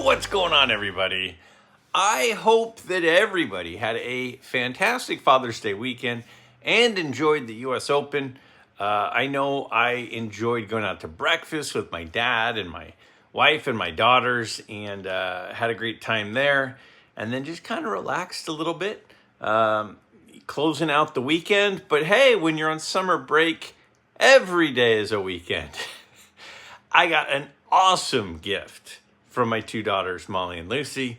What's going on, everybody? I hope that everybody had a fantastic Father's Day weekend and enjoyed the U.S. Open. I know I enjoyed going out to breakfast with my dad and my wife and my daughters and had a great time there. And then just kind of relaxed a little bit, closing out the weekend. But hey, when you're on summer break, every day is a weekend. I got an awesome gift from my two daughters, Molly and Lucy,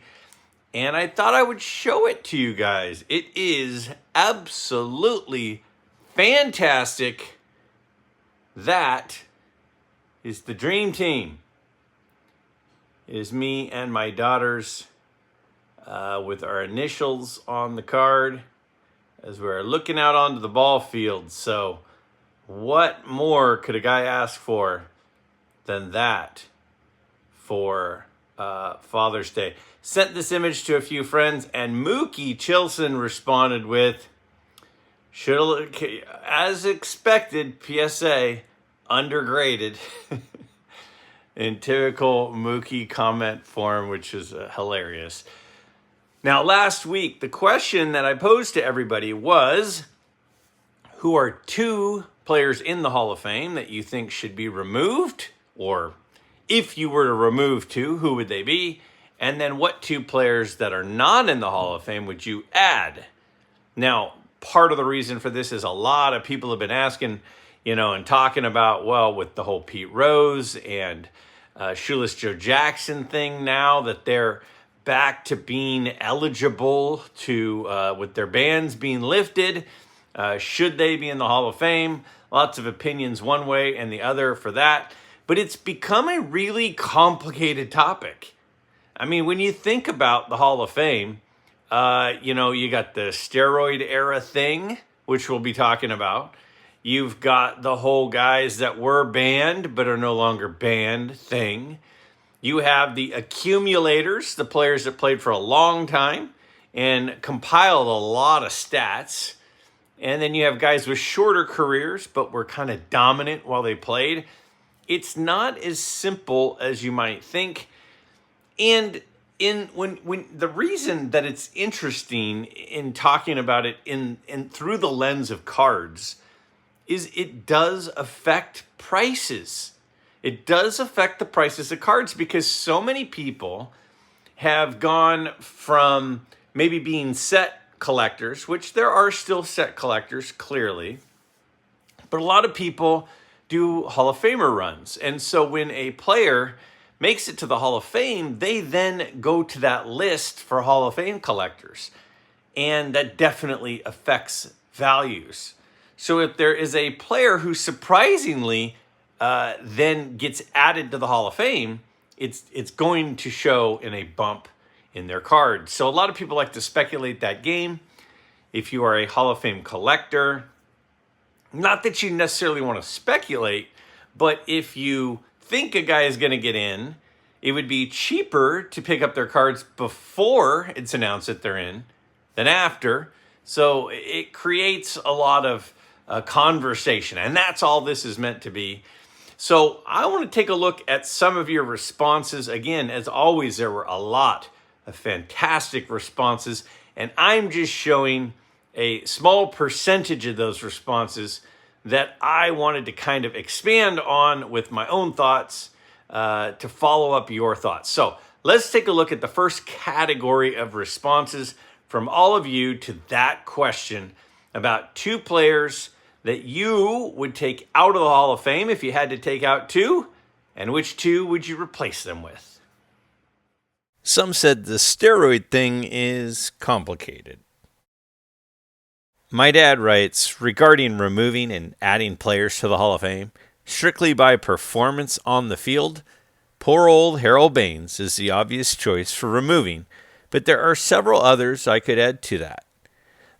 and I thought I would show it to you guys. It is absolutely fantastic. That is the dream team. It is me and my daughters with our initials on the card as we're looking out onto the ball field. So what more could a guy ask for than that for Father's Day? Sent this image to a few friends, and Mookie Chilson responded with, as expected, PSA, undergraded, in typical Mookie comment form, which is hilarious. Now, last week, the question that I posed to everybody was, who are two players in the Hall of Fame that you think should be removed? Or if you were to remove two, who would they be? And then what two players that are not in the Hall of Fame would you add? Now, part of the reason for this is a lot of people have been asking, and talking about, well, with the whole Pete Rose and Shoeless Joe Jackson thing now that they're back to being eligible to, with their bans being lifted, should they be in the Hall of Fame? Lots of opinions one way and the other for that. But it's become a really complicated topic. I mean, when you think about the Hall of Fame, you got the steroid era thing, which we'll be talking about. You've got the whole guys that were banned but are no longer banned thing. You have the accumulators, the players that played for a long time and compiled a lot of stats. And then you have guys with shorter careers but were kind of dominant while they played. It's not as simple as you might think. And when the reason that it's interesting in talking about it in through the lens of cards is it does affect prices. It does affect the prices of cards because so many people have gone from maybe being set collectors, which there are still set collectors, clearly, but a lot of people do Hall of Famer runs. And so when a player makes it to the Hall of Fame, they then go to that list for Hall of Fame collectors. And that definitely affects values. So if there is a player who surprisingly then gets added to the Hall of Fame, it's going to show in a bump in their card. So a lot of people like to speculate that game. If you are a Hall of Fame collector, not that you necessarily want to speculate, but if you think a guy is going to get in, it would be cheaper to pick up their cards before it's announced that they're in than after. So it creates a lot of conversation, and that's all this is meant to be. So I want to take a look at some of your responses. Again, as always, there were a lot of fantastic responses, and I'm just showing a small percentage of those responses that I wanted to kind of expand on with my own thoughts to follow up your thoughts. So let's take a look at the first category of responses from all of you to that question about two players that you would take out of the Hall of Fame if you had to take out two, and which two would you replace them with? Some said the steroid thing is complicated. My dad writes, regarding removing and adding players to the Hall of Fame, strictly by performance on the field, poor old Harold Baines is the obvious choice for removing, but there are several others I could add to that.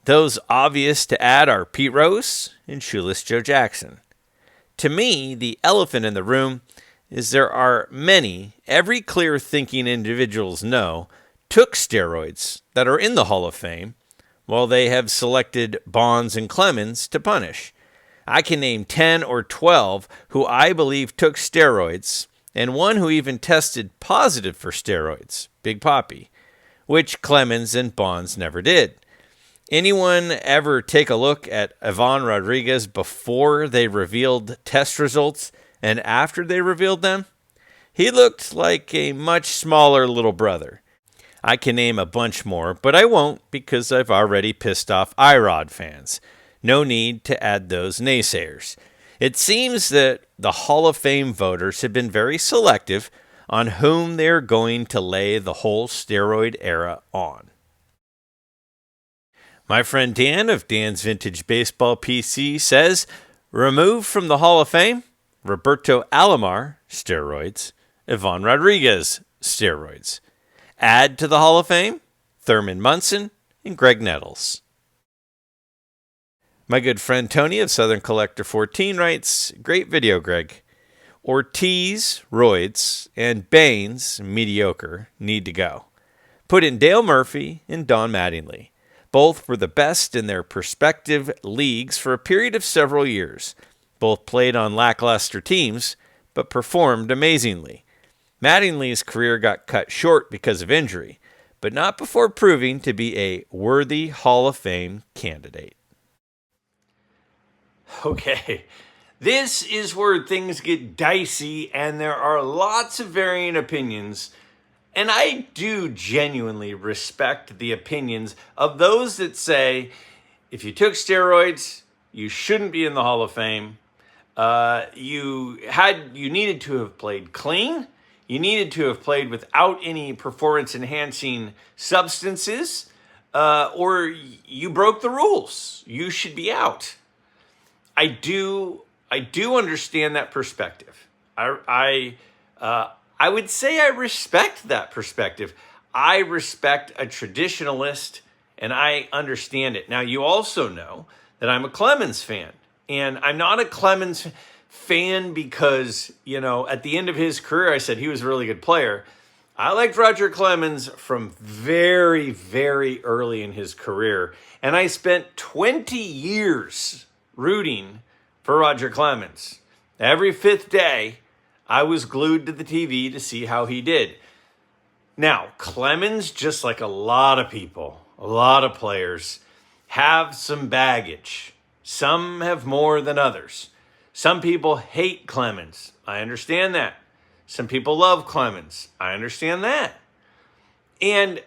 Those obvious to add are Pete Rose and Shoeless Joe Jackson. To me, the elephant in the room is there are many, every clear-thinking individuals know, took steroids that are in the Hall of Fame, while they have selected Bonds and Clemens to punish. I can name 10 or 12 who I believe took steroids and one who even tested positive for steroids, Big Papi, which Clemens and Bonds never did. Anyone ever take a look at Ivan Rodriguez before they revealed test results and after they revealed them? He looked like a much smaller little brother. I can name a bunch more, but I won't because I've already pissed off IROD fans. No need to add those naysayers. It seems that the Hall of Fame voters have been very selective on whom they're going to lay the whole steroid era on. My friend Dan of Dan's Vintage Baseball PC says, remove from the Hall of Fame, Roberto Alomar, steroids, Ivan Rodriguez, steroids. Add to the Hall of Fame, Thurman Munson and Greg Nettles. My good friend Tony of Southern Collector 14 writes, great video, Greg. Ortiz, roids, and Baines, mediocre, need to go. Put in Dale Murphy and Don Mattingly. Both were the best in their respective leagues for a period of several years. Both played on lackluster teams, but performed amazingly. Mattingly's career got cut short because of injury, but not before proving to be a worthy Hall of Fame candidate. Okay, this is where things get dicey and there are lots of varying opinions, and I do genuinely respect the opinions of those that say if you took steroids, you shouldn't be in the Hall of Fame. You needed to have played clean. You needed to have played without any performance-enhancing substances, or you broke the rules. You should be out. I do understand that perspective. I would say I respect that perspective. I respect a traditionalist, and I understand it. Now, you also know that I'm a Clemens fan, and I'm not a Clemens fan because, at the end of his career, I said he was a really good player. I liked Roger Clemens from very, very early in his career, and I spent 20 years rooting for Roger Clemens. Every fifth day, I was glued to the TV to see how he did. Now, Clemens, just like a lot of people, a lot of players, have some baggage. Some have more than others. Some people hate Clemens. I understand that. Some people love Clemens. I understand that. And,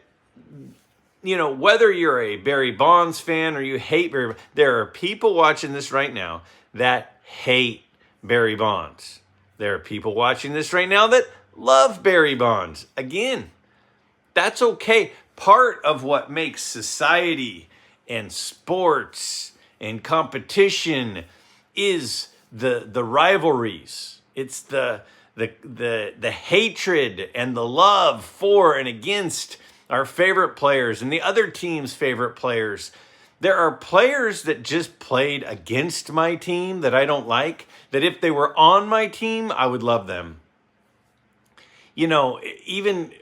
whether you're a Barry Bonds fan or you hate Barry Bonds, there are people watching this right now that hate Barry Bonds. There are people watching this right now that love Barry Bonds. Again, that's okay. Part of what makes society and sports and competition is the rivalries. It's the hatred and the love for and against our favorite players and the other team's favorite players. There are players that just played against my team that I don't like, that if they were on my team, I would love them. Even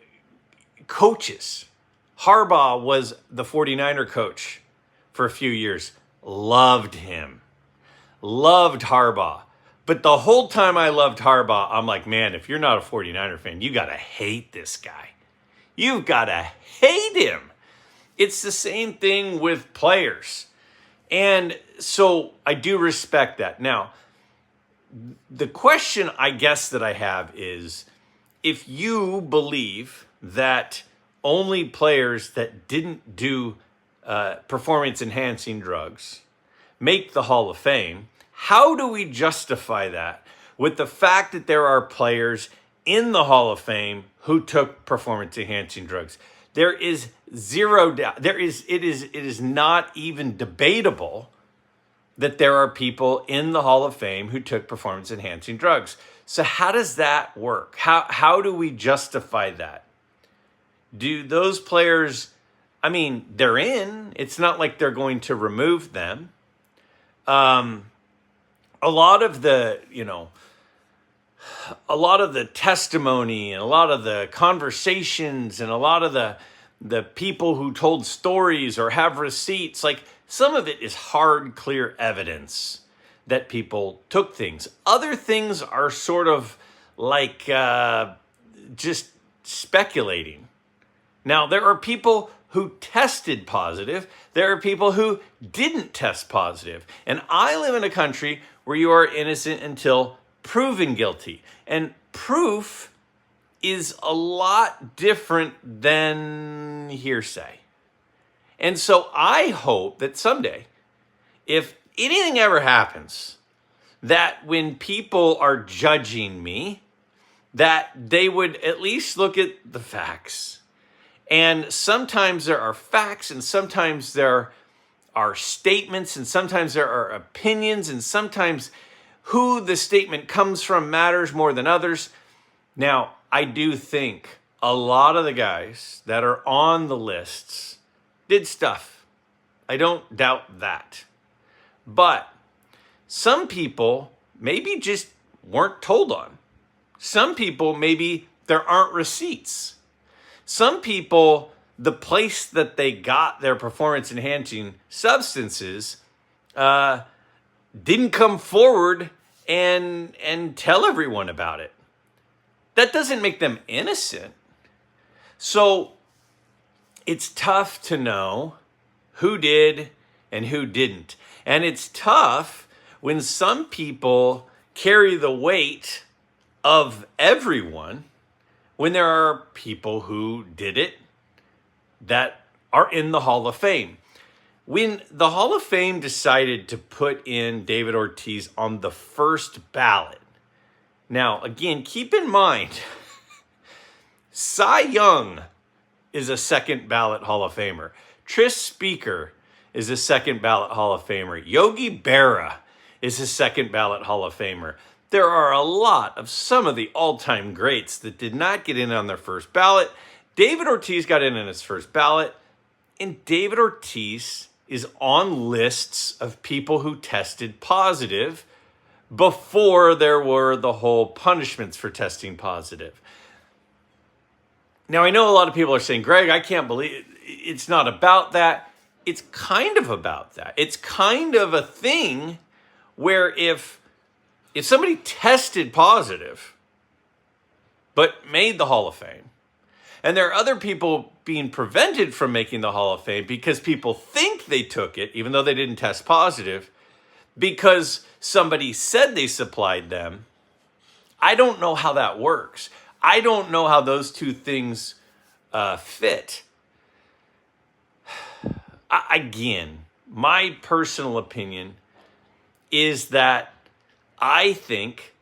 coaches. Harbaugh was the 49er coach for a few years. Loved him. Loved Harbaugh. But the whole time I loved Harbaugh, I'm like, man, if you're not a 49er fan, you got to hate this guy. You've got to hate him. It's the same thing with players. And so I do respect that. Now, the question I guess that I have is, if you believe that only players that didn't do performance-enhancing drugs make the Hall of Fame, how do we justify that with the fact that there are players in the Hall of Fame who took performance-enhancing drugs? There is zero doubt. It is not even debatable that there are people in the Hall of Fame who took performance-enhancing drugs. So how does that work? How do we justify that? Do those players, they're in. It's not like they're going to remove them. A lot of the testimony and a lot of the conversations and a lot of the people who told stories or have receipts, like some of it is hard, clear evidence that people took things. Other things are sort of like just speculating. Now, there are people who tested positive. There are people who didn't test positive. And I live in a country where you are innocent until proven guilty. And proof is a lot different than hearsay. And so I hope that someday, if anything ever happens, that when people are judging me, that they would at least look at the facts. And sometimes there are facts, and sometimes there are statements, and sometimes there are opinions, and sometimes who the statement comes from matters more than others. Now, I do think a lot of the guys that are on the lists did stuff. I don't doubt that. But some people maybe just weren't told on. Some people, maybe there aren't receipts. Some people, the place that they got their performance-enhancing substances didn't come forward and tell everyone about it. That doesn't make them innocent. So it's tough to know who did and who didn't. And it's tough when some people carry the weight of everyone, when there are people who did it that are in the Hall of Fame. When the Hall of Fame decided to put in David Ortiz on the first ballot, now, again, keep in mind, Cy Young is a second ballot Hall of Famer. Tris Speaker is a second ballot Hall of Famer. Yogi Berra is a second ballot Hall of Famer. There are a lot of some of the all-time greats that did not get in on their first ballot. David Ortiz got in on his first ballot, and David Ortiz is on lists of people who tested positive before there were the whole punishments for testing positive. Now, I know a lot of people are saying, Greg, I can't believe it. It's not about that. It's kind of about that. It's kind of a thing where if somebody tested positive but made the Hall of Fame, and there are other people being prevented from making the Hall of Fame because people think they took it, even though they didn't test positive, because somebody said they supplied them, I don't know how that works. I don't know how those two things fit. Again, my personal opinion is that I think,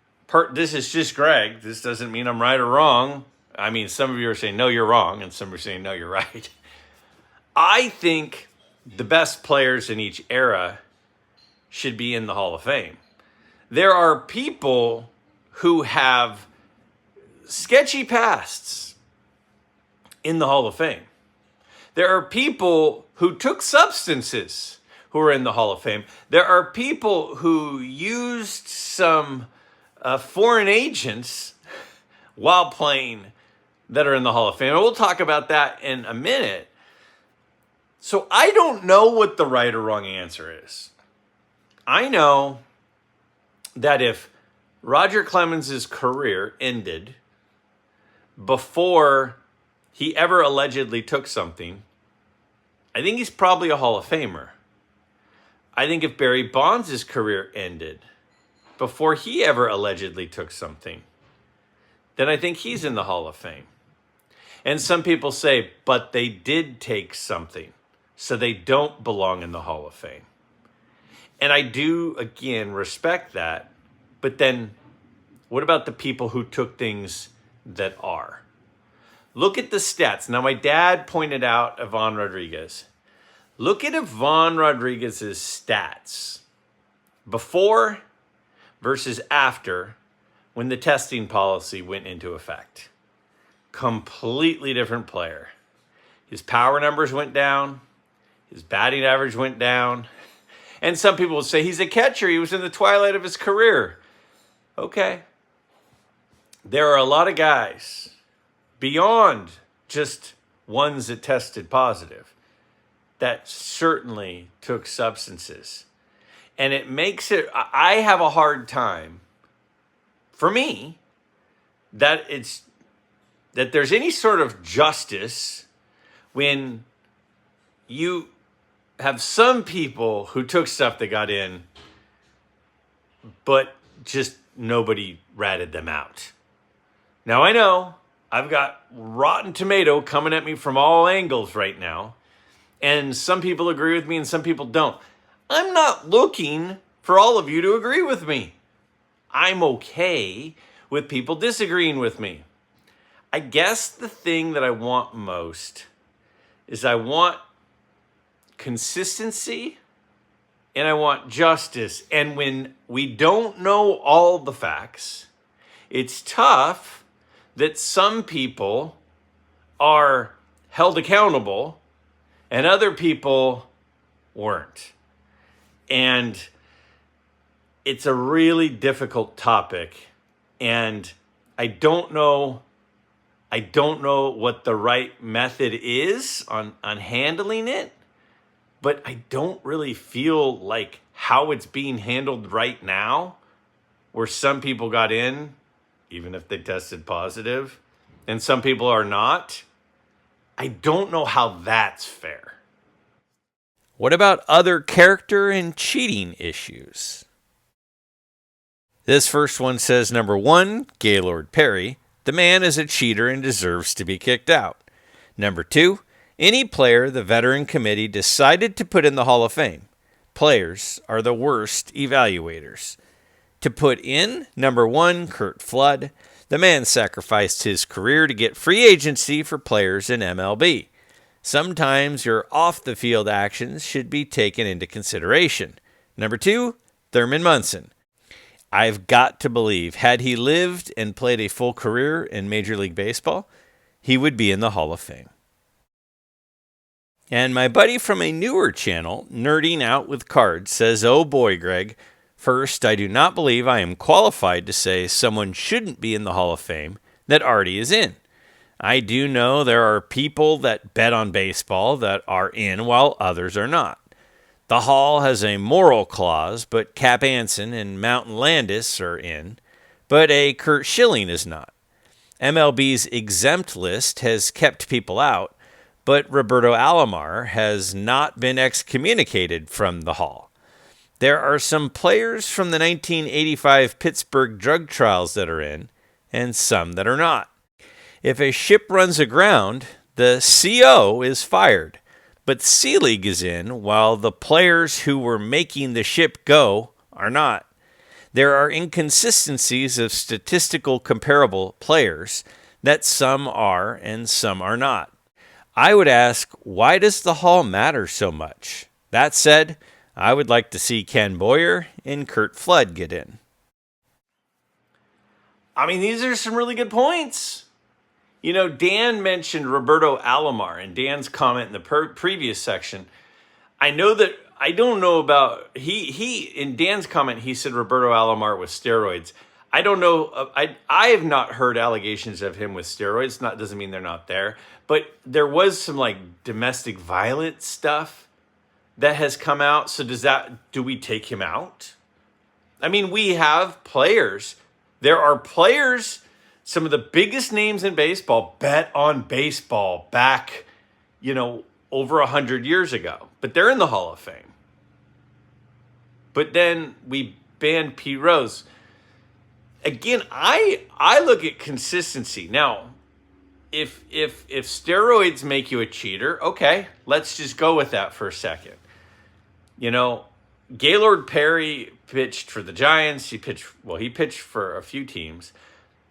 this is just Greg, this doesn't mean I'm right or wrong. I mean, some of you are saying, no, you're wrong, and some are saying, no, you're right. I think the best players in each era should be in the Hall of Fame. There are people who have sketchy pasts in the Hall of Fame. There are people who took substances who are in the Hall of Fame. There are people who used some foreign agents while playing that are in the Hall of Fame. And we'll talk about that in a minute. So I don't know what the right or wrong answer is. I know that if Roger Clemens' career ended before he ever allegedly took something, I think he's probably a Hall of Famer. I think if Barry Bonds' career ended before he ever allegedly took something, then I think he's in the Hall of Fame. And some people say, but they did take something, so they don't belong in the Hall of Fame. And I do, again, respect that. But then what about the people who took things that are? Look at the stats. Now, my dad pointed out Ivan Rodriguez. Look at Ivan Rodriguez's stats before versus after when the testing policy went into effect. Completely different player. His power numbers went down. His batting average went down. And some people will say he's a catcher. He was in the twilight of his career. Okay. There are a lot of guys beyond just ones that tested positive that certainly took substances. And it makes it, I have a hard time, for me, that there's any sort of justice when you have some people who took stuff that got in, but just nobody ratted them out. Now I know I've got rotten tomato coming at me from all angles right now, and some people agree with me and some people don't. I'm not looking for all of you to agree with me. I'm okay with people disagreeing with me. I guess the thing that I want most is I want consistency and I want justice. And when we don't know all the facts, it's tough that some people are held accountable and other people weren't. And it's a really difficult topic, and I don't know what the right method is on handling it, but I don't really feel like how it's being handled right now, where some people got in, even if they tested positive, and some people are not. I don't know how that's fair. What about other character and cheating issues? This first one says, number 1, Gaylord Perry. The man is a cheater and deserves to be kicked out. Number 2, any player the veteran committee decided to put in the Hall of Fame. Players are the worst evaluators. To put in, number 1, Curt Flood. The man sacrificed his career to get free agency for players in MLB. Sometimes your off-the-field actions should be taken into consideration. Number 2, Thurman Munson. I've got to believe, had he lived and played a full career in Major League Baseball, he would be in the Hall of Fame. And my buddy from a newer channel, Nerding Out with Cards, says, oh boy, Greg, first, I do not believe I am qualified to say someone shouldn't be in the Hall of Fame that already is in. I do know there are people that bet on baseball that are in while others are not. The Hall has a moral clause, but Cap Anson and Mountain Landis are in, but a Curt Schilling is not. MLB's exempt list has kept people out, but Roberto Alomar has not been excommunicated from the Hall. There are some players from the 1985 Pittsburgh drug trials that are in, and some that are not. If a ship runs aground, the CO is fired, but C-League is in while the players who were making the ship go are not. There are inconsistencies of statistical comparable players that some are and some are not. I would ask, why does the Hall matter so much? That said, I would like to see Ken Boyer and Curt Flood get in. I mean, these are some really good points. You know, Dan mentioned Roberto Alomar in Dan's comment in the previous section. I don't know about, in Dan's comment, he said Roberto Alomar with steroids. I don't know, I have not heard allegations of him with steroids. Doesn't mean they're not there. But there was some like domestic violence stuff that has come out. So do we take him out? I mean, we have players. There are players, some of the biggest names in baseball bet on baseball back, over 100 years ago. But they're in the Hall of Fame. But then we banned Pete Rose. Again, I look at consistency. Now, if steroids make you a cheater, okay, let's just go with that for a second. Gaylord Perry pitched for the Giants. He pitched for a few teams.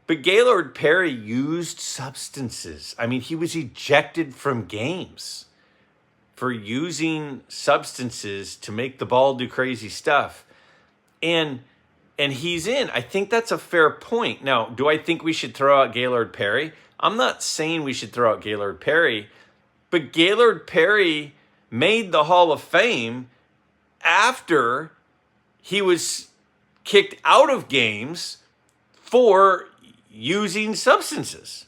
But Gaylord Perry used substances. I mean, he was ejected from games for using substances to make the ball do crazy stuff. And he's in. I think that's a fair point. Now, do I think we should throw out Gaylord Perry? I'm not saying we should throw out Gaylord Perry, but Gaylord Perry made the Hall of Fame after he was kicked out of games for using substances.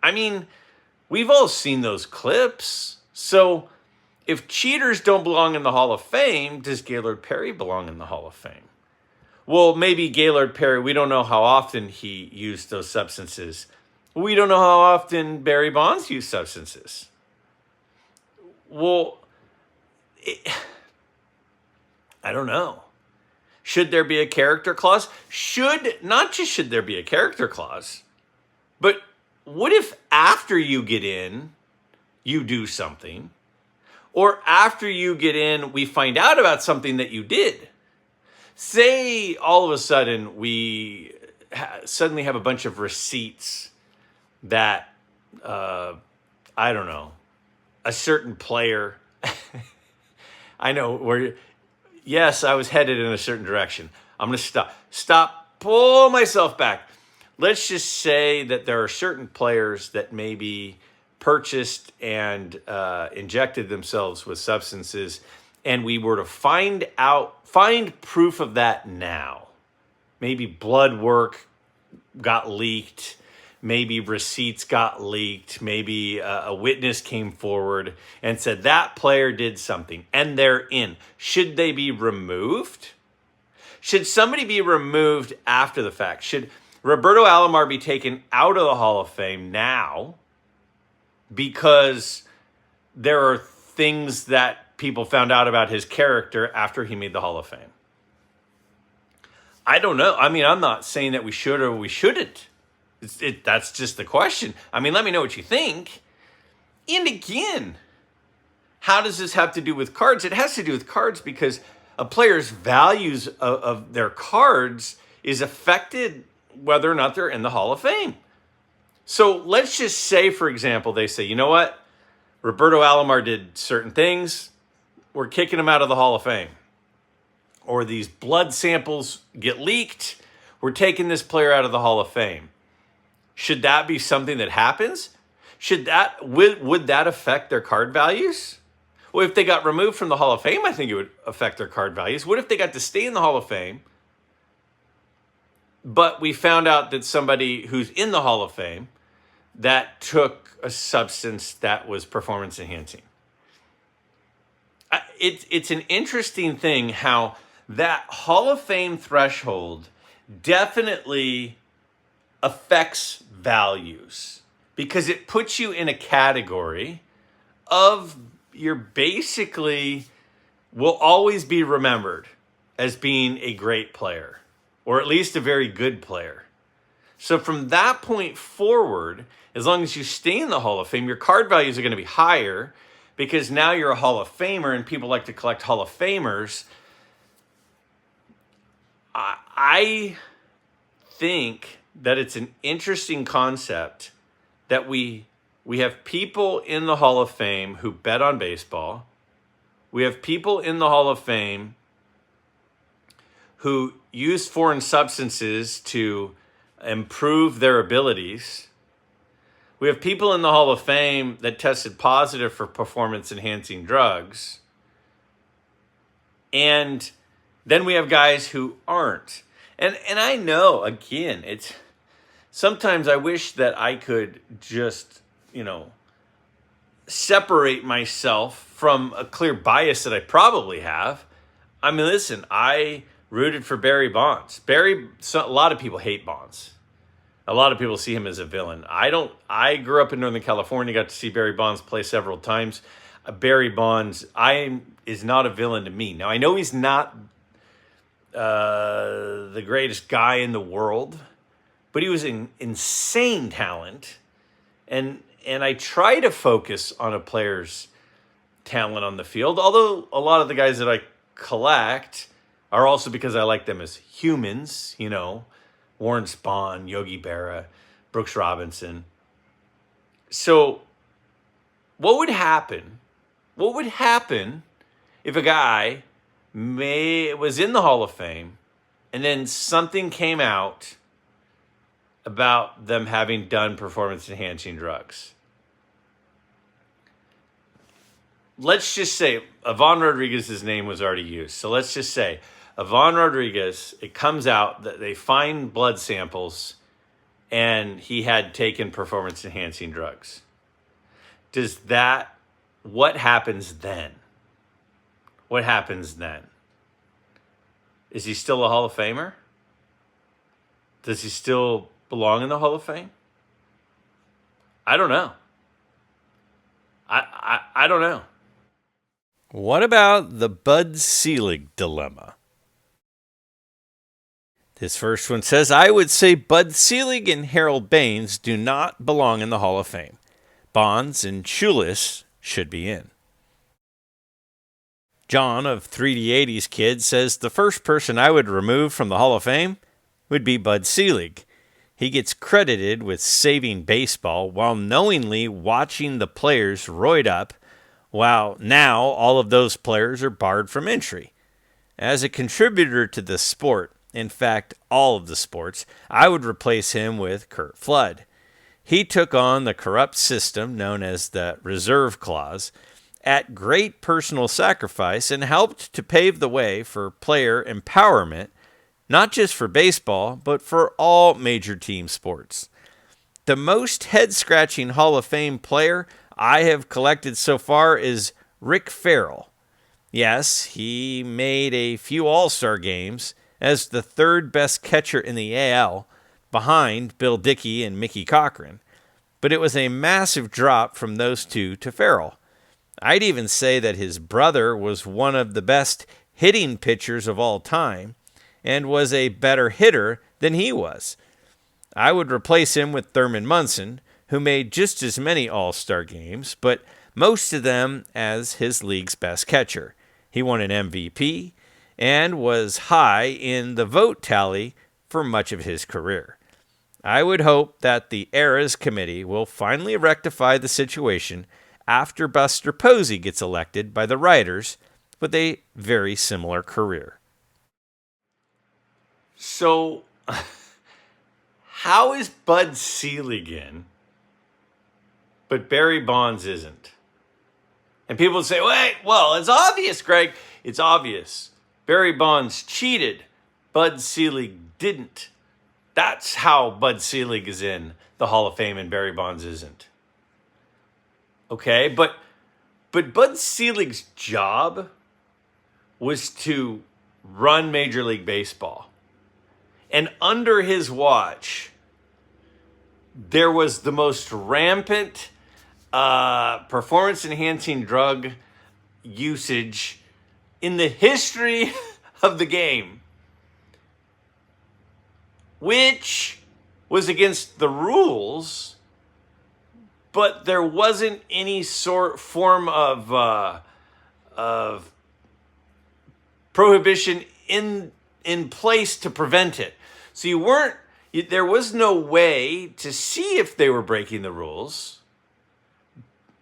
I mean, we've all seen those clips. So if cheaters don't belong in the Hall of Fame, does Gaylord Perry belong in the Hall of Fame? Well, maybe Gaylord Perry, we don't know how often he used those substances. We don't know how often Barry Bonds used substances. Well, I don't know. Should there be a character clause? Not just should there be a character clause, but what if after you get in, you do something? Or after you get in, we find out about something that you did? Say all of a sudden we suddenly have a bunch of receipts that, I don't know, a certain player, I know yes, I was headed in a certain direction. I'm going to pull myself back. Let's just say that there are certain players that maybe purchased and injected themselves with substances, and we were to find proof of that now. Maybe blood work got leaked. Maybe receipts got leaked. Maybe a witness came forward and said that player did something, and they're in. Should they be removed? Should somebody be removed after the fact? Should Roberto Alomar be taken out of the Hall of Fame now because there are things that people found out about his character after he made the Hall of Fame? I don't know. I mean, I'm not saying that we should or we shouldn't. That's just the question. I mean, let me know what you think. And again, how does this have to do with cards? It has to do with cards because a player's values of their cards is affected whether or not they're in the Hall of Fame. So let's just say, for example, they say, you know what? Roberto Alomar did certain things. We're kicking him out of the Hall of Fame. Or these blood samples get leaked. We're taking this player out of the Hall of Fame. Should that be something that happens? Would that affect their card values? Well, if they got removed from the Hall of Fame, I think it would affect their card values. What if they got to stay in the Hall of Fame, but we found out that somebody who's in the Hall of Fame that took a substance that was performance enhancing? It's an interesting thing how that Hall of Fame threshold definitely affects values because it puts you in a category of you're basically will always be remembered as being a great player or at least a very good player. So from that point forward, as long as you stay in the Hall of Fame, your card values are going to be higher because now you're a Hall of Famer and people like to collect Hall of Famers. I think that it's an interesting concept that we have people in the Hall of Fame who bet on baseball. We have people in the Hall of Fame who use foreign substances to improve their abilities. We have people in the Hall of Fame that tested positive for performance-enhancing drugs. And then we have guys who aren't. And I know, again, it's sometimes I wish that I could just, separate myself from a clear bias that I probably have. I mean, listen, I rooted for Barry Bonds. A lot of people hate Bonds. A lot of people see him as a villain. I grew up in Northern California, got to see Barry Bonds play several times. Barry Bonds is not a villain to me. Now, I know he's not the greatest guy in the world, but he was an insane talent. And I try to focus on a player's talent on the field, although a lot of the guys that I collect are also because I like them as humans, Warren Spahn, Yogi Berra, Brooks Robinson. So what would happen? What would happen if a guy was in the Hall of Fame and then something came out about them having done performance-enhancing drugs? Let's just say Ivan Rodriguez's name was already used. So let's just say Ivan Rodriguez, it comes out that they find blood samples and he had taken performance-enhancing drugs. What happens then? What happens then? Is he still a Hall of Famer? Does he still belong in the Hall of Fame? I don't know. I don't know. What about the Bud Selig dilemma? This first one says, I would say Bud Selig and Harold Baines do not belong in the Hall of Fame. Bonds and Shoeless should be in. John of 3D80's Kid says the first person I would remove from the Hall of Fame would be Bud Selig. He gets credited with saving baseball while knowingly watching the players roid up, while now all of those players are barred from entry. As a contributor to the sport, in fact, all of the sports, I would replace him with Curt Flood. He took on the corrupt system known as the Reserve Clause at great personal sacrifice and helped to pave the way for player empowerment, not just for baseball, but for all major team sports. The most head-scratching Hall of Fame player I have collected so far is Rick Farrell. Yes, he made a few All-Star games as the third best catcher in the AL, behind Bill Dickey and Mickey Cochran. But it was a massive drop from those two to Farrell. I'd even say that his brother was one of the best hitting pitchers of all time and was a better hitter than he was. I would replace him with Thurman Munson, who made just as many All-Star games, but most of them as his league's best catcher. He won an MVP and was high in the vote tally for much of his career. I would hope that the Eras Committee will finally rectify the situation after Buster Posey gets elected by the writers with a very similar career. So, how is Bud Selig in, but Barry Bonds isn't? And people say, wait, well, it's obvious, Greg. It's obvious. Barry Bonds cheated. Bud Selig didn't. That's how Bud Selig is in the Hall of Fame and Barry Bonds isn't. Okay, but Bud Selig's job was to run Major League Baseball. And under his watch, there was the most rampant performance-enhancing drug usage in the history of the game, which was against the rules, but there wasn't any form of prohibition in place to prevent it. So there was no way to see if they were breaking the rules.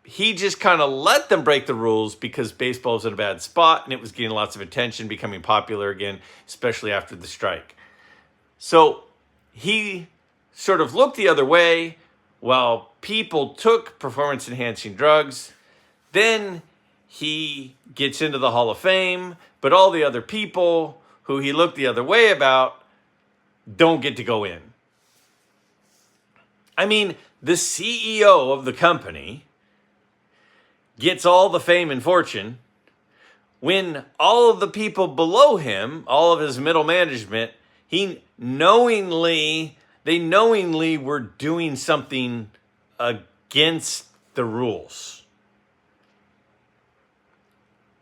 He just kind of let them break the rules because baseball was in a bad spot and it was getting lots of attention, becoming popular again, especially after the strike. So he sort of looked the other way while people took performance-enhancing drugs. Then he gets into the Hall of Fame, but all the other people who he looked the other way about don't get to go in. I mean, the CEO of the company gets all the fame and fortune when all of the people below him, all of his middle management, they knowingly were doing something against the rules.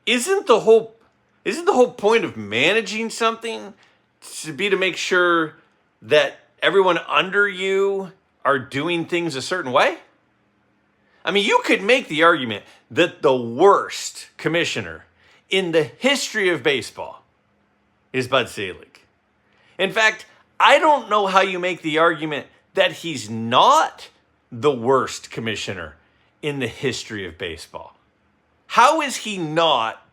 Isn't the whole point of managing something to make sure that everyone under you are doing things a certain way? I mean, you could make the argument that the worst commissioner in the history of baseball is Bud Selig. In fact, I don't know how you make the argument that he's not the worst commissioner in the history of baseball. How is he not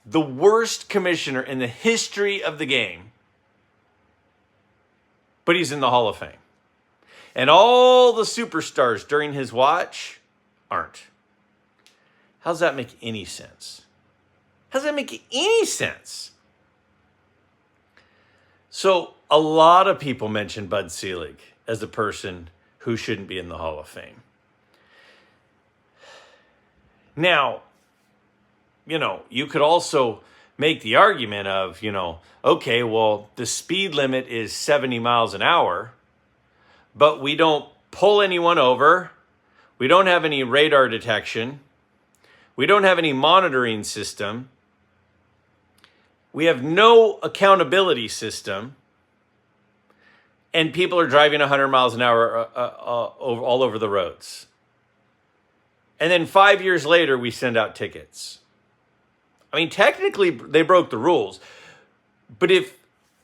the worst commissioner in the history of the game, but he's in the Hall of Fame? And all the superstars during his watch aren't. How does that make any sense? How does that make any sense? So a lot of people mention Bud Selig as a person who shouldn't be in the Hall of Fame. Now, you could also make the argument of, okay, well, the speed limit is 70 miles an hour, but we don't pull anyone over. We don't have any radar detection. We don't have any monitoring system. We have no accountability system. And people are driving 100 miles an hour all over the roads. And then 5 years later, we send out tickets. I mean, technically, they broke the rules. But if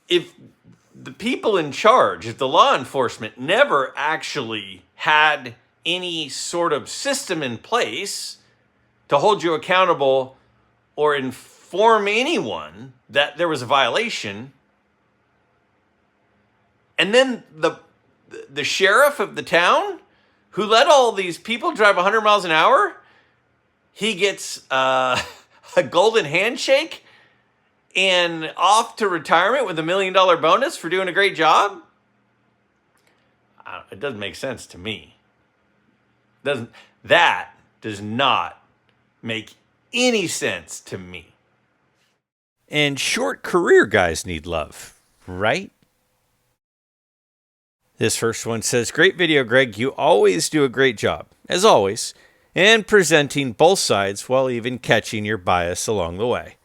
the people in charge, if the law enforcement never actually had any sort of system in place to hold you accountable or inform anyone that there was a violation, and then the sheriff of the town who let all these people drive 100 miles an hour, he gets a golden handshake and off to retirement with $1 million bonus for doing a great job? It doesn't make sense to me. That does not make any sense to me. And short career guys need love, right? This first one says, great video, Greg. You always do a great job, as always, and presenting both sides while even catching your bias along the way.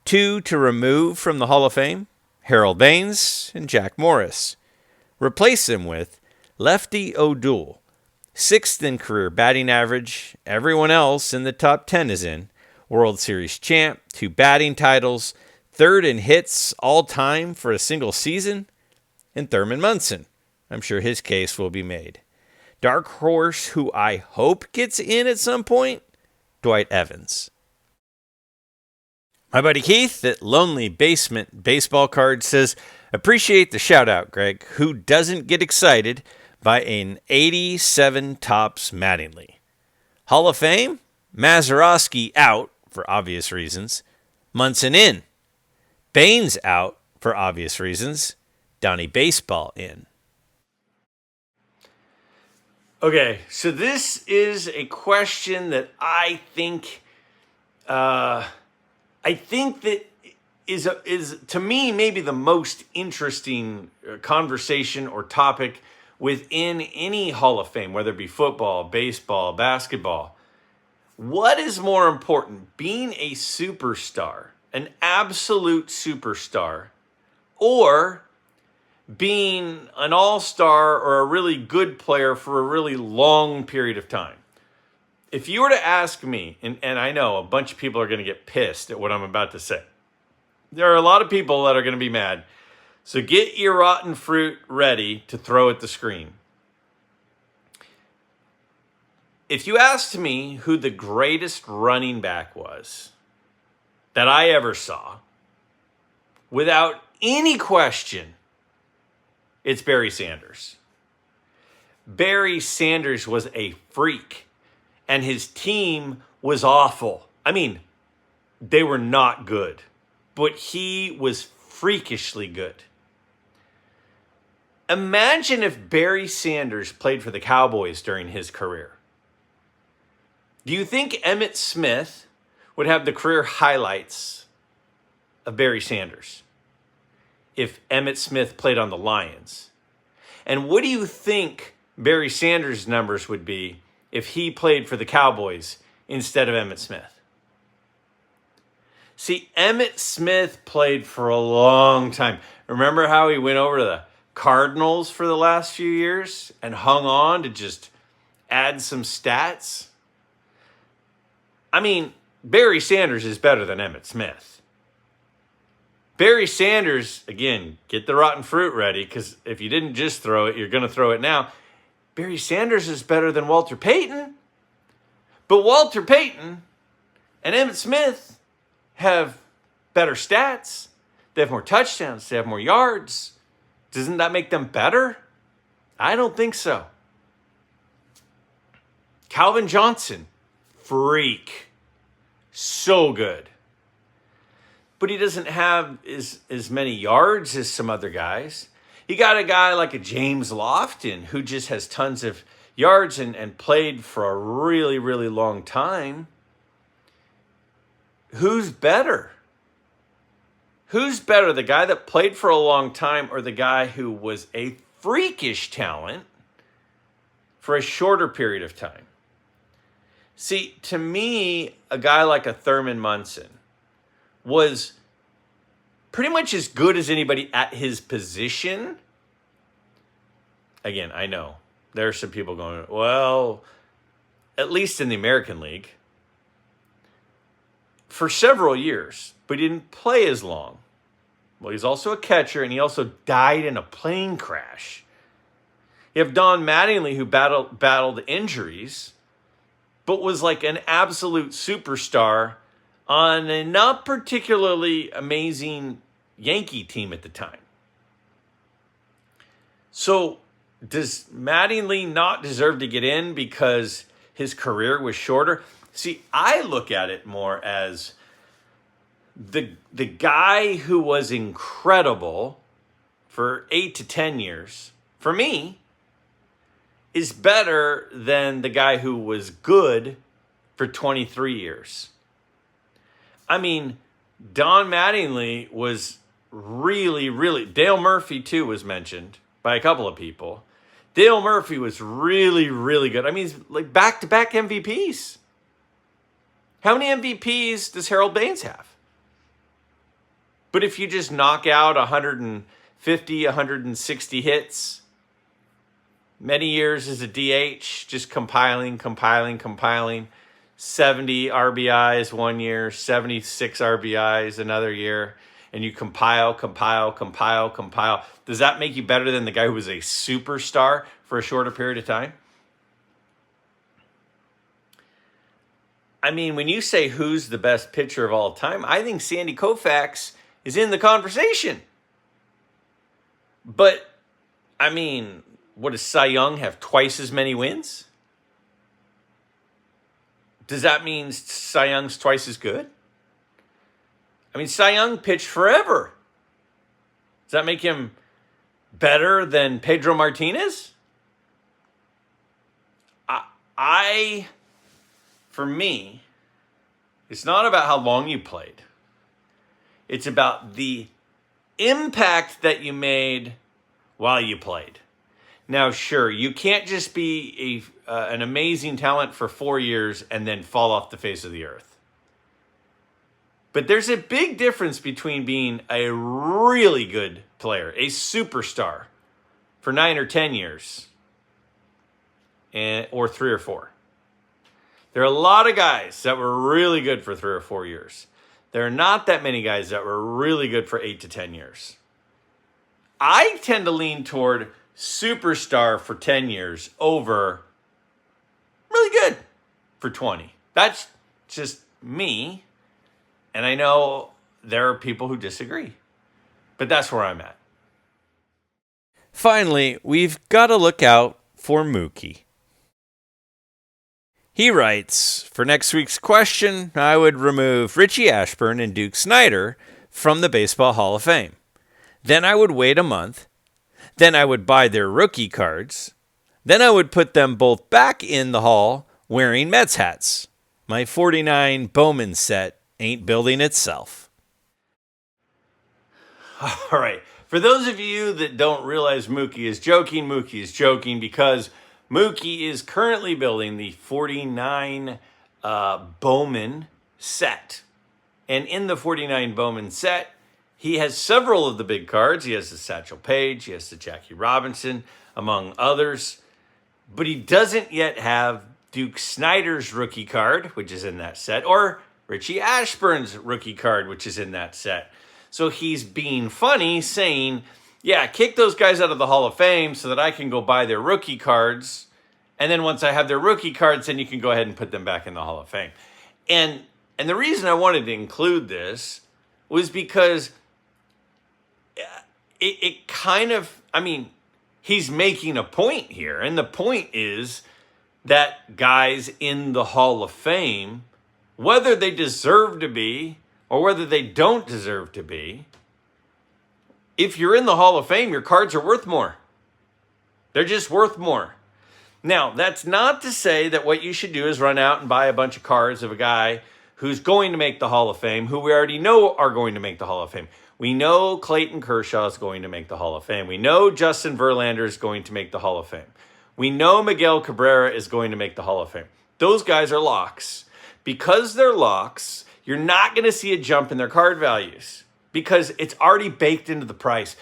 2 to remove from the Hall of Fame, Harold Baines and Jack Morris. Replace them with Lefty O'Doul, 6th in career batting average. Everyone else in the top 10 is in. World Series champ, 2 batting titles, 3rd in hits all time for a single season, and Thurman Munson. I'm sure his case will be made. Dark horse who I hope gets in at some point, Dwight Evans. My buddy Keith at Lonely Basement Baseball Card says, appreciate the shout out, Greg. Who doesn't get excited by an 87 tops Mattingly? Hall of Fame? Mazeroski out for obvious reasons. Munson in. Baines out for obvious reasons. Donnie Baseball in. Okay, so this is a question that I think that is to me maybe the most interesting conversation or topic within any Hall of Fame, whether it be football, baseball, basketball. What is more important, being a superstar, an absolute superstar, or being an all-star or a really good player for a really long period of time? If you were to ask me, and I know a bunch of people are going to get pissed at what I'm about to say. There are a lot of people that are going to be mad. So get your rotten fruit ready to throw at the screen. If you asked me who the greatest running back was that I ever saw, without any question, it's Barry Sanders. Barry Sanders was a freak, and his team was awful. I mean, they were not good, but he was freakishly good. Imagine if Barry Sanders played for the Cowboys during his career. Do you think Emmitt Smith would have the career highlights of Barry Sanders if Emmitt Smith played on the Lions? And what do you think Barry Sanders' numbers would be if he played for the Cowboys instead of Emmitt Smith? See, Emmitt Smith played for a long time. Remember how he went over to the Cardinals for the last few years and hung on to just add some stats? I mean, Barry Sanders is better than Emmitt Smith. Barry Sanders, again, get the rotten fruit ready, because if you didn't just throw it, you're going to throw it now. Barry Sanders is better than Walter Payton. But Walter Payton and Emmitt Smith have better stats. They have more touchdowns. They have more yards. Doesn't that make them better? I don't think so. Calvin Johnson, freak. So good. But he doesn't have as many yards as some other guys. You got a guy like a James Lofton who just has tons of yards and played for a really, really long time. Who's better? who's better, the guy that played for a long time or the guy who was a freakish talent for a shorter period of time? See, to me, a guy like a Thurman Munson was pretty much as good as anybody at his position. Again, I know there are some people going, well, at least in the American League, for several years, but he didn't play as long. Well, he's also a catcher, and he also died in a plane crash. You have Don Mattingly, who battled injuries, but was like an absolute superstar on a not particularly amazing Yankee team at the time. So does Mattingly not deserve to get in because his career was shorter? See, I look at it more as the guy who was incredible for 8 to 10 years, for me, is better than the guy who was good for 23 years. I mean, Don Mattingly was really, Dale Murphy too was mentioned by a couple of people. Dale Murphy was really good. I mean, he's like back-to-back MVPs. How many MVPs does Harold Baines have? But if you just knock out 150, 160 hits, many years as a DH, just compiling, 70 RBIs one year, 76 RBIs another year, and you compile. Does that make you better than the guy who was a superstar for a shorter period of time? I mean, when you say who's the best pitcher of all time, I think Sandy Koufax is in the conversation. But, I mean, what does Cy Young have twice as many wins? Does that mean Cy Young's twice as good? I mean, Cy Young pitched forever. Does that make him better than Pedro Martinez? For me, it's not about how long you played. It's about the impact that you made while you played. Now, sure, you can't just be an amazing talent for 4 years and then fall off the face of the earth. But there's a big difference between being a really good player, a superstar, for 9 or 10 years, or 3 or 4. There are a lot of guys that were really good for 3 or 4 years. There are not that many guys that were really good for 8 to 10 years. I tend to lean toward superstar for 10 years over really good for 20. That's just me. And I know there are people who disagree. But that's where I'm at. Finally, we've got to look out for Mookie. He writes, for next week's question, I would remove Richie Ashburn and Duke Snider from the Baseball Hall of Fame. Then I would wait a month. Then I would buy their rookie cards. Then I would put them both back in the Hall wearing Mets hats. My 49 Bowman set ain't building itself. All right. For those of you that don't realize Mookie is joking because Mookie is currently building the 49 Bowman set. And in the 49 Bowman set, he has several of the big cards. He has the Satchel Paige, he has the Jackie Robinson, among others. But he doesn't yet have Duke Snider's rookie card, which is in that set, or Richie Ashburn's rookie card, which is in that set. So he's being funny, saying, yeah, kick those guys out of the Hall of Fame so that I can go buy their rookie cards. And then once I have their rookie cards, then you can go ahead and put them back in the Hall of Fame. And the reason I wanted to include this was because it kind of, I mean, he's making a point here. And the point is that guys in the Hall of Fame, whether they deserve to be or whether they don't deserve to be, if you're in the Hall of Fame, your cards are worth more. They're just worth more. Now, that's not to say that what you should do is run out and buy a bunch of cards of a guy who's going to make the Hall of Fame, who we already know are going to make the Hall of Fame. We know Clayton Kershaw is going to make the Hall of Fame. We know Justin Verlander is going to make the Hall of Fame. We know Miguel Cabrera is going to make the Hall of Fame. Those guys are locks. Because they're locks, you're not going to see a jump in their card values because it's already baked into the price.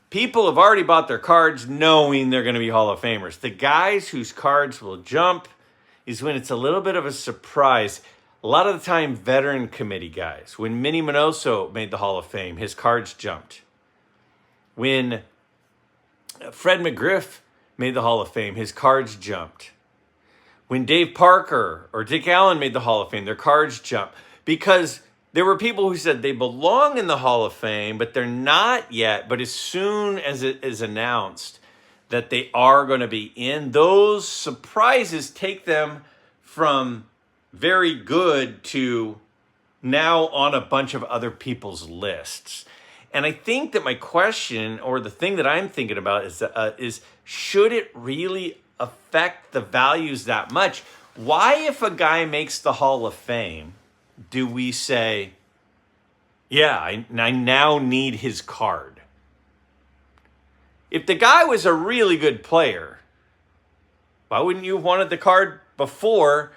People have already bought their cards knowing they're going to be Hall of Famers. The guys whose cards will jump is when it's a little bit of a surprise. A lot of the time, veteran committee guys. When Minnie Minoso made the Hall of Fame, his cards jumped. When Fred McGriff made the Hall of Fame, his cards jumped. When Dave Parker or Dick Allen made the Hall of Fame, their cards jumped. Because there were people who said they belong in the Hall of Fame, but they're not yet. But as soon as it is announced that they are going to be in, those surprises take them from very good to now on a bunch of other people's lists. And I think that my question, or the thing that I'm thinking about is should it really affect the values that much? Why, if a guy makes the Hall of Fame, do we say, yeah, I now need his card? If the guy was a really good player, why wouldn't you have wanted the card before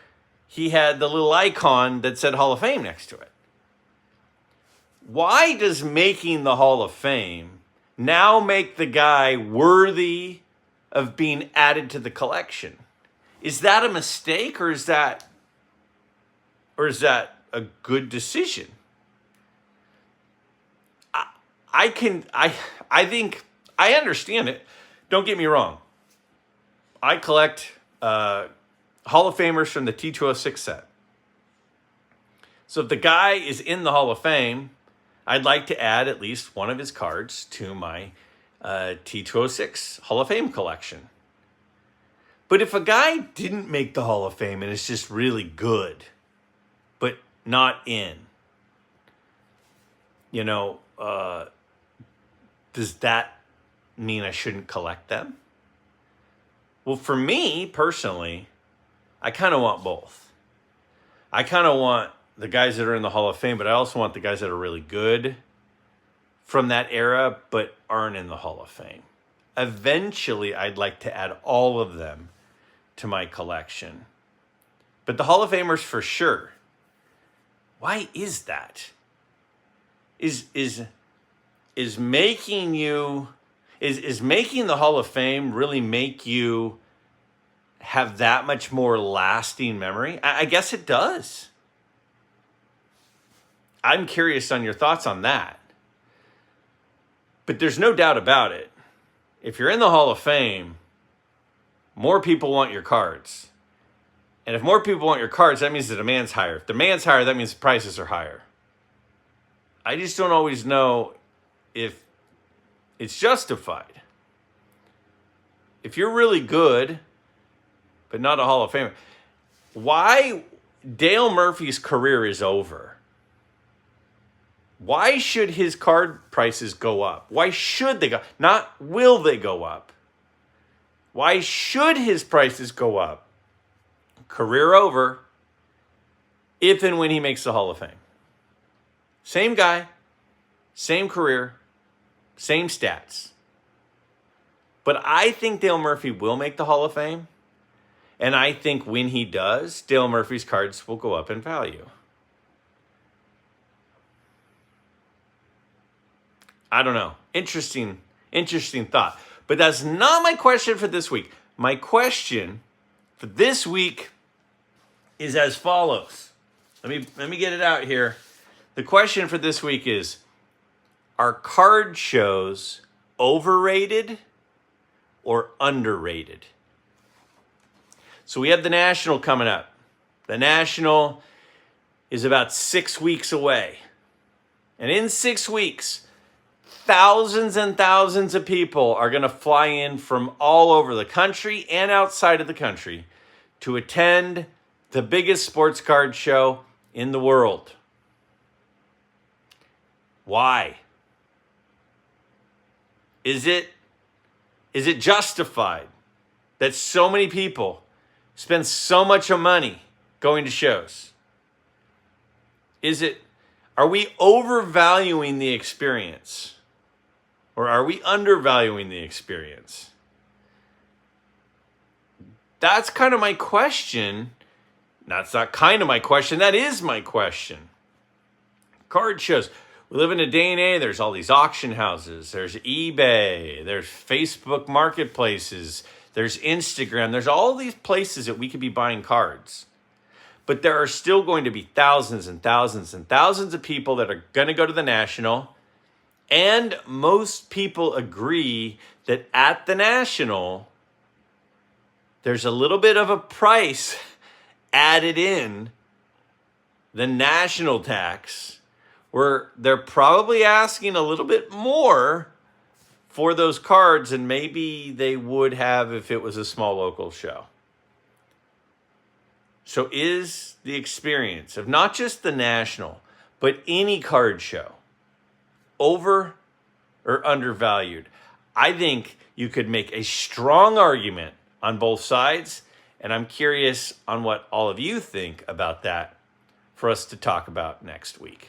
he had the little icon that said Hall of Fame next to it? Why does making the Hall of Fame now make the guy worthy of being added to the collection? Is that a mistake, or is that a good decision? I think I understand it. Don't get me wrong. I collect Hall of Famers from the T206 set. So if the guy is in the Hall of Fame, I'd like to add at least one of his cards to my T206 Hall of Fame collection. But if a guy didn't make the Hall of Fame and is just really good, but not in, does that mean I shouldn't collect them? Well, for me personally, I kind of want both. I kind of want the guys that are in the Hall of Fame, but I also want the guys that are really good from that era, but aren't in the Hall of Fame. Eventually, I'd like to add all of them to my collection. But the Hall of Famers for sure. Why is that? Is making the Hall of Fame really make you have that much more lasting memory? I guess it does. I'm curious on your thoughts on that. But there's no doubt about it. If you're in the Hall of Fame, more people want your cards. And if more people want your cards, that means the demand's higher. If the demand's higher, that means the prices are higher. I just don't always know if it's justified. If you're really good, but not a Hall of Famer, why Dale Murphy's career is over? Why should his card prices go up? Why should they go? Not will they go up? Why should his prices go up? Career over if and when he makes the Hall of Fame. Same guy, same career, same stats. But I think Dale Murphy will make the Hall of Fame. And I think when he does, Dale Murphy's cards will go up in value. I don't know. Interesting thought. But that's not my question for this week. My question for this week is as follows. Let me get it out here. The question for this week is, are card shows overrated or underrated? So we have the National coming up. The National is about 6 weeks away. And in 6 weeks, thousands and thousands of people are going to fly in from all over the country and outside of the country to attend the biggest sports card show in the world. Why? Is it justified that so many people spend so much money going to shows? Are we overvaluing the experience? Or are we undervaluing the experience? That's kind of my question. That's not kind of my question. That is my question. Card shows. We live in a day and age, there's all these auction houses. There's eBay. There's Facebook marketplaces. There's Instagram. There's all these places that we could be buying cards. But there are still going to be thousands and thousands and thousands of people that are going to go to the National. And most people agree that at the National, there's a little bit of a price added in, the national tax, where they're probably asking a little bit more for those cards than maybe they would have if it was a small local show. So is the experience of not just the National, but any card show over or undervalued? I think you could make a strong argument on both sides, and I'm curious on what all of you think about that for us to talk about next week.